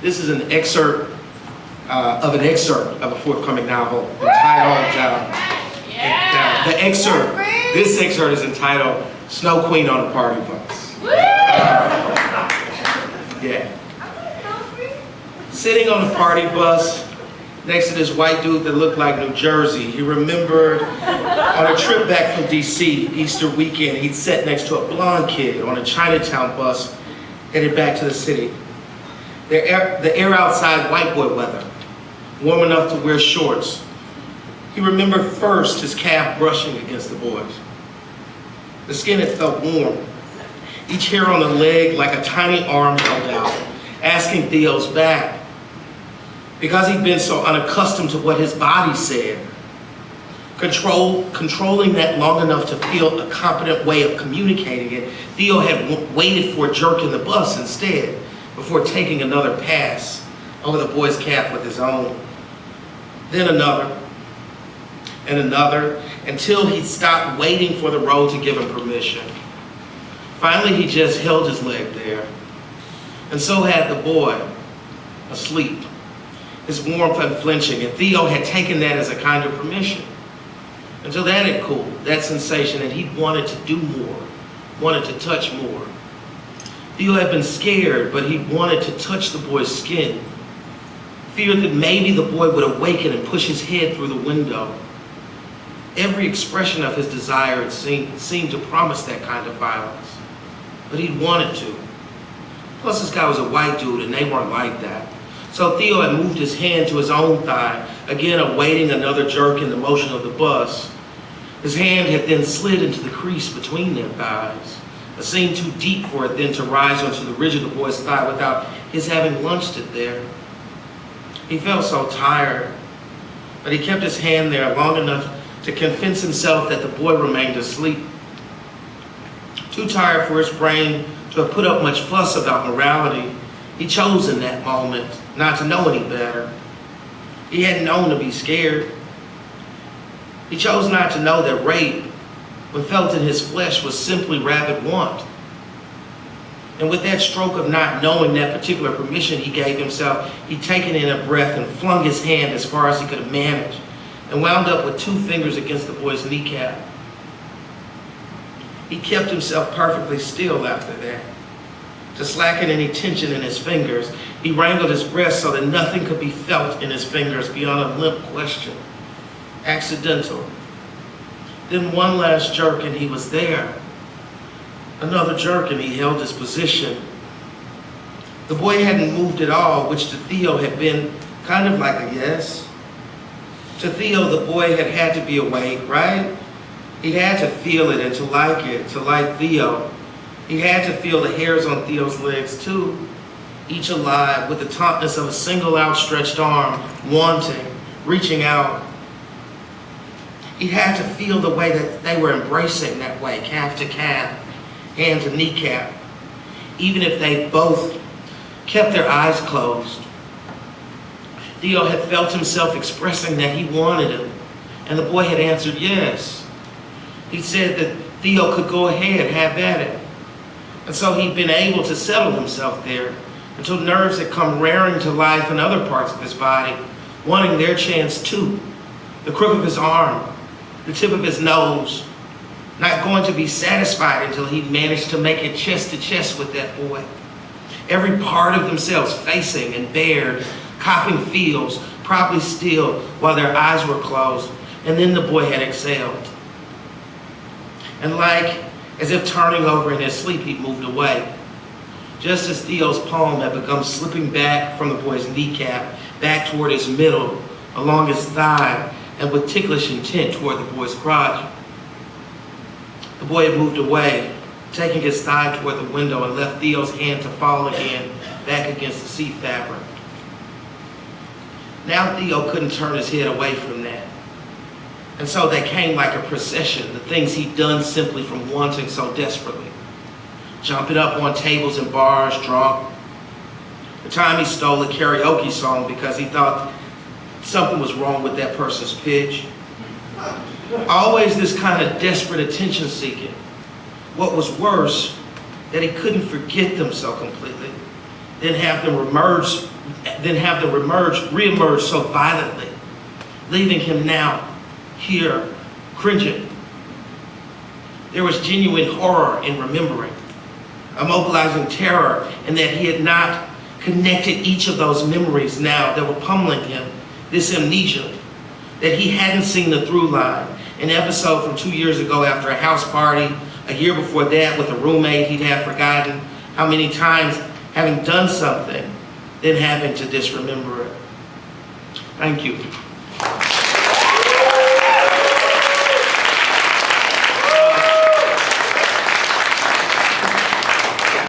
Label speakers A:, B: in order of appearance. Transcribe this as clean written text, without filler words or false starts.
A: This is an excerpt of a forthcoming novel entitled, this excerpt is entitled Snow Queen on a Party Bus. Yeah. Sitting on a party bus next to this white dude that looked like New Jersey, he remembered on a trip back from DC, Easter weekend, he'd sat next to a blonde kid on a Chinatown bus headed back to the city. The air outside white boy weather, warm enough to wear shorts. He remembered first his calf brushing against the boys. The skin had felt warm, each hair on the leg like a tiny arm held out, asking Theo's back. Because he'd been so unaccustomed to what his body said, controlling that long enough to feel a competent way of communicating it, Theo had waited for a jerk in the bus instead, before taking another pass over the boy's calf with his own. Then another, and another, until he stopped waiting for the road to give him permission. Finally, he just held his leg there, and so had the boy, asleep, his warmth unflinching, and Theo had taken that as a kind of permission. Until that had cooled, that sensation that he wanted to do more, wanted to touch more. Theo had been scared, but he wanted to touch the boy's skin, feared that maybe the boy would awaken and push his head through the window. Every expression of his desire seemed to promise that kind of violence, but he wanted to. Plus, this guy was a white dude, and they weren't like that. So Theo had moved his hand to his own thigh, again awaiting another jerk in the motion of the bus. His hand had then slid into the crease between their thighs, a seam too deep for it then to rise onto the ridge of the boy's thigh without his having launched it there. He felt so tired, but he kept his hand there long enough to convince himself that the boy remained asleep. Too tired for his brain to have put up much fuss about morality, he chose in that moment not to know any better. He hadn't known to be scared. He chose not to know that rape, when felt in his flesh, was simply rabid want. And with that stroke of not knowing that particular permission he gave himself, he'd taken in a breath and flung his hand as far as he could have managed, and wound up with 2 fingers against the boy's kneecap. He kept himself perfectly still after that. To slacken any tension in his fingers, he wrangled his breast so that nothing could be felt in his fingers beyond a limp question. Accidental. Then one last jerk and he was there. Another jerk and he held his position. The boy hadn't moved at all, which to Theo had been kind of like a yes. To Theo, the boy had to be awake, right? He'd had to feel it and to like Theo. He had to feel the hairs on Theo's legs too, each alive with the tautness of a single outstretched arm, wanting, reaching out. He had to feel the way that they were embracing that way, calf to calf, hand to kneecap, even if they both kept their eyes closed. Theo had felt himself expressing that he wanted him, and the boy had answered yes. He said that Theo could go ahead, have at it. And so he'd been able to settle himself there until nerves had come rearing to life in other parts of his body, wanting their chance too. The crook of his arm, the tip of his nose, not going to be satisfied until he'd managed to make it chest to chest with that boy. Every part of themselves facing and bared, copping feels, probably still while their eyes were closed, and then the boy had exhaled. And like as if turning over in his sleep, he'd moved away. Just as Theo's palm had begun slipping back from the boy's kneecap, back toward his middle, along his thigh, and with ticklish intent toward the boy's crotch. The boy had moved away, taking his thigh toward the window, and left Theo's hand to fall again, back against the seat fabric. Now Theo couldn't turn his head away from that. And so they came like a procession, the things he'd done simply from wanting so desperately. Jumping up on tables in bars, drunk. The time he stole a karaoke song because he thought something was wrong with that person's pitch. Always this kind of desperate attention seeking. What was worse, that he couldn't forget them so completely, then have them then have them reemerge so violently, leaving him now here cringing. There was genuine horror in remembering, a mobilizing terror in that he had not connected each of those memories now that were pummeling him, this amnesia, that he hadn't seen the through line. An episode from 2 years ago after a house party, a year before that with a roommate he'd have forgotten how many times having done something, then having to disremember it. Thank you.